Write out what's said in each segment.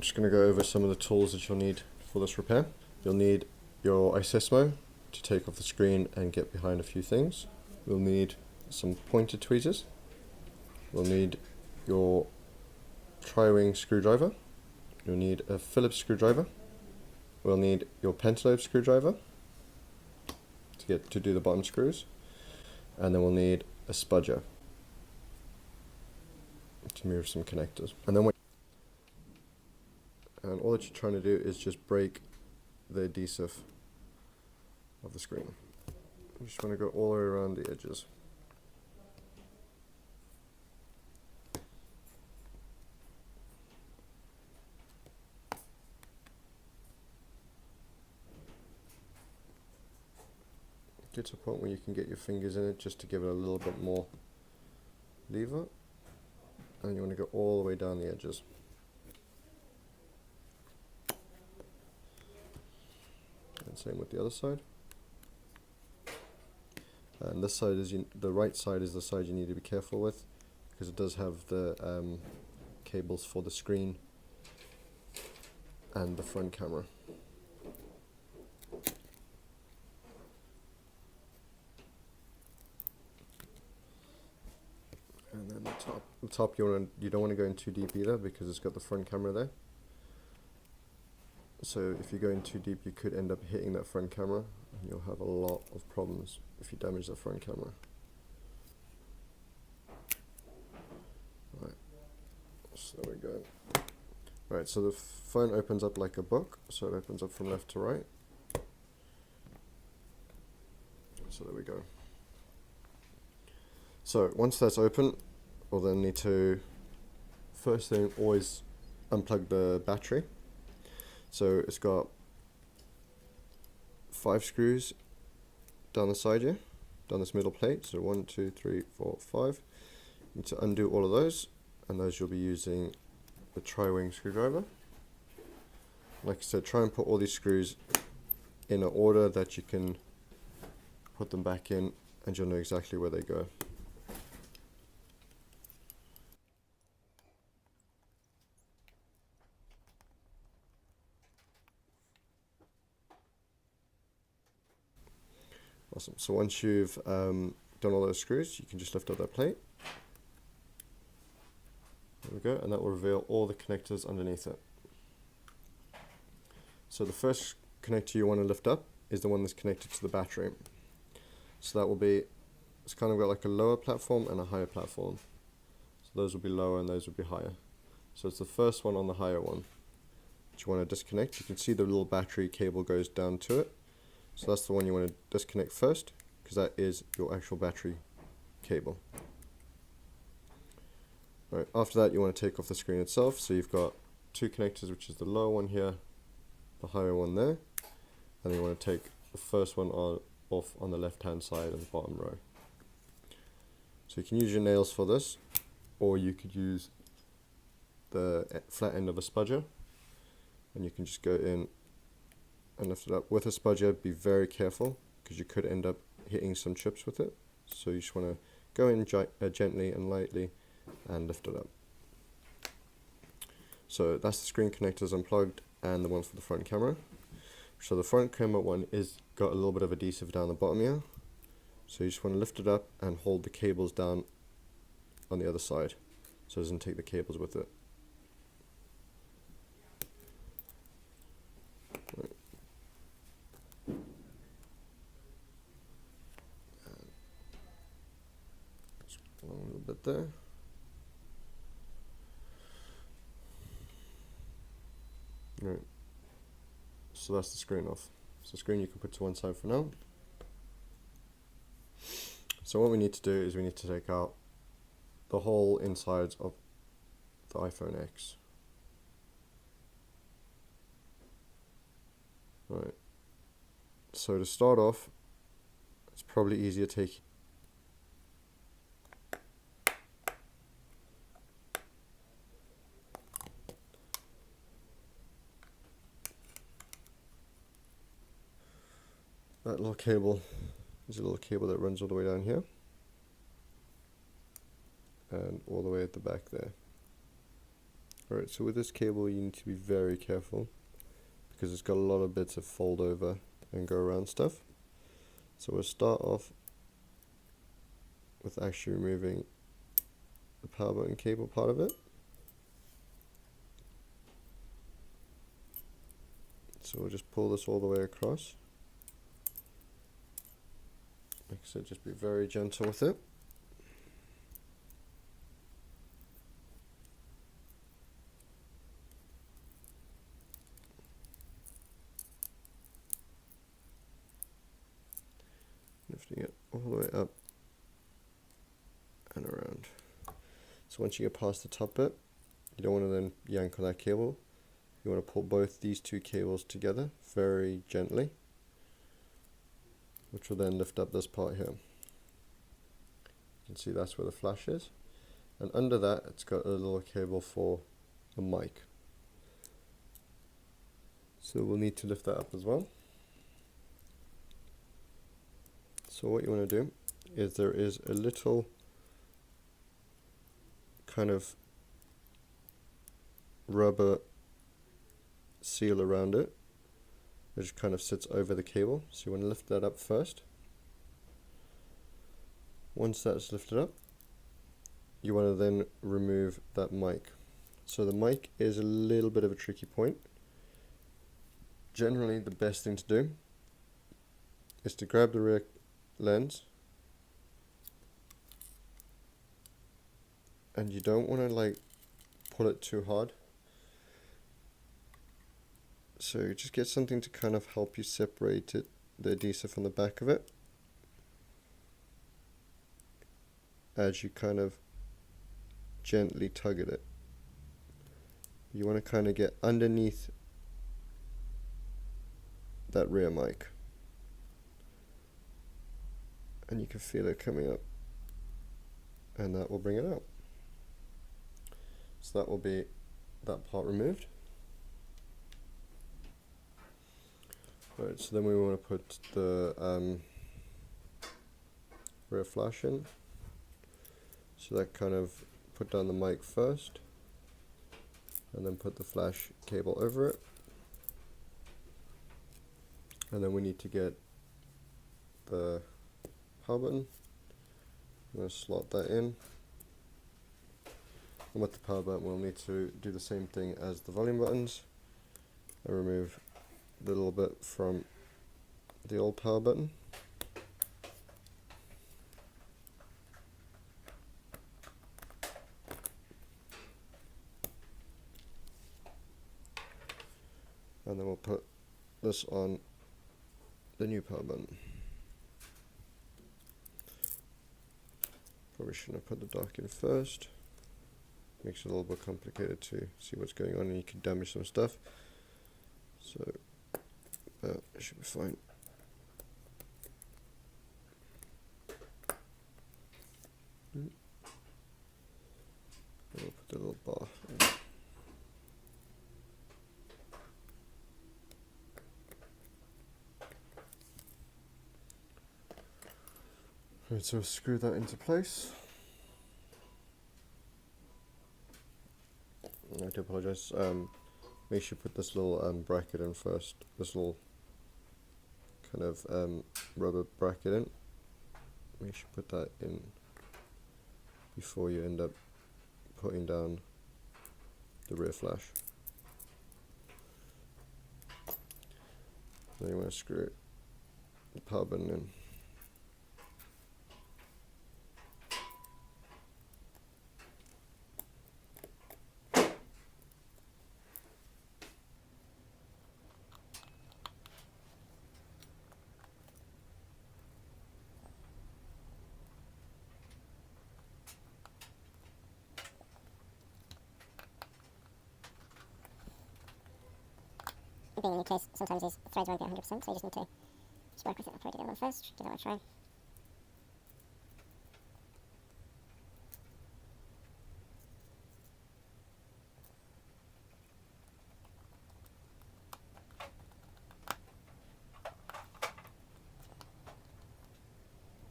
just going to go over some of the tools that you'll need for this repair. You'll need your iSesmo to take off the screen and get behind a few things. We'll need some pointer tweezers. We'll need your tri-wing screwdriver. You'll need a Phillips screwdriver. We'll need your pentalobe screwdriver to do the bottom screws, and then we'll need a spudger to move some connectors. And all that you're trying to do is just break the adhesive of the screen. You just want to go all the way around the edges. Get to a point where you can get your fingers in it just to give it a little bit more lever, and you want to go all the way down the edges. And same with the other side. And this side is the right side is the side you need to be careful with, because it does have the cables for the screen and the front camera. And then the top you don't want to go in too deep either, because it's got the front camera there. So if you go in too deep, you could end up hitting that front camera, and you'll have a lot of problems if you damage the front camera. Right, so there we go. Right, so the phone opens up like a book, so it opens up from left to right. So there we go. So once that's open, we'll then need to, first thing, always unplug the battery. So it's got 5 screws down the side here, down this middle plate. So 1, 2, 3, 4, 5. You need to undo all of those, and those you'll be using the tri-wing screwdriver. Like I said, try and put all these screws in an order that you can put them back in, and you'll know exactly where they go. Awesome. So once you've done all those screws, you can just lift up that plate. There we go, and that will reveal all the connectors underneath it. So the first connector you want to lift up is the one that's connected to the battery. So that will be, it's kind of got like a lower platform and a higher platform. So those will be lower and those will be higher. So it's the first one on the higher one that you want to disconnect. You can see the little battery cable goes down to it. So that's the one you want to disconnect first, because that is your actual battery cable. Right, after that you want to take off the screen itself. So you've got 2 connectors, which is the lower one here, the higher one there, and then you want to take the first one off on the left hand side of the bottom row. So you can use your nails for this, or you could use the flat end of a spudger, and you can just go in and lift it up. With a spudger, be very careful, because you could end up hitting some chips with it. So you just want to go in gently and lightly and lift it up. So that's the screen connectors unplugged, and the ones for the front camera. So the front camera one is got a little bit of adhesive down the bottom here. So you just want to lift it up and hold the cables down on the other side, so it doesn't take the cables with it. A little bit there. Right. So that's the screen off. So the screen you can put to one side for now. So what we need to do is we need to take out the whole insides of the iPhone X. Right. So to start off, it's probably easier taking that little cable. There's a little cable that runs all the way down here and all the way at the back there. Alright, so with this cable you need to be very careful because it's got a lot of bits that fold over and go around stuff. So we'll start off with actually removing the power button cable part of it. So we'll just pull this all the way across. Like I said, just be very gentle with it. Lifting it all the way up and around. So once you get past the top bit, you don't want to then yank on that cable. You want to pull both these two cables together very gently, which will then lift up this part here. You can see that's where the flash is. And under that, it's got a little cable for a mic. So we'll need to lift that up as well. So what you want to do is there is a little kind of rubber seal around it, which kind of sits over the cable. So you want to lift that up first. Once that's lifted up, you want to then remove that mic. So the mic is a little bit of a tricky point. Generally, the best thing to do is to grab the rear lens, and you don't want to like pull it too hard. So you just get something to kind of help you separate it, the adhesive from the back of it, as you kind of gently tug at it. You want to kind of get underneath that rear mic, and you can feel it coming up, and that will bring it out. So that will be that part removed. Right, so then we want to put the rear flash in. So that kind of put down the mic first, and then put the flash cable over it. And then we need to get the power button. I'm going to slot that in. And with the power button we'll need to do the same thing as the volume buttons and remove the little bit from the old power button. And then we'll put this on the new power button. Probably shouldn't have put the dock in first. Makes it a little bit complicated to see what's going on, and you can damage some stuff. So that should be fine. And we'll put the little bar in. Right, so screw that into place. I do apologize. Make sure you put this little bracket in first. This little kind of rubber bracket in. Make sure you put that in before you end up putting down the rear flash. Then you want to screw the power button in. Being in the case, sometimes these threads won't be 100%, so you just need to just work with it. I'll probably do that one first, give that one a try.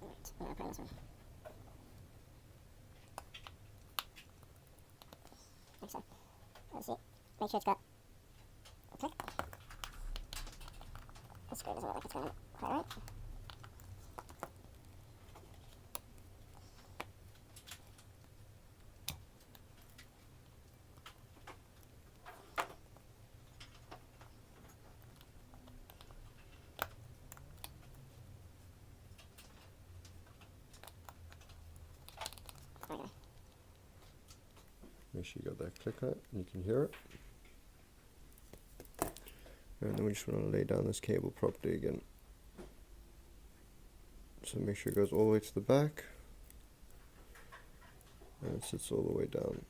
Right, now try this one. Like so. make sure it's got a click. The screw doesn't look like it's going quite right. Okay. Make sure you got that click on it and you can hear it. And then we just want to lay down this cable properly again. So make sure it goes all the way to the back and it sits all the way down.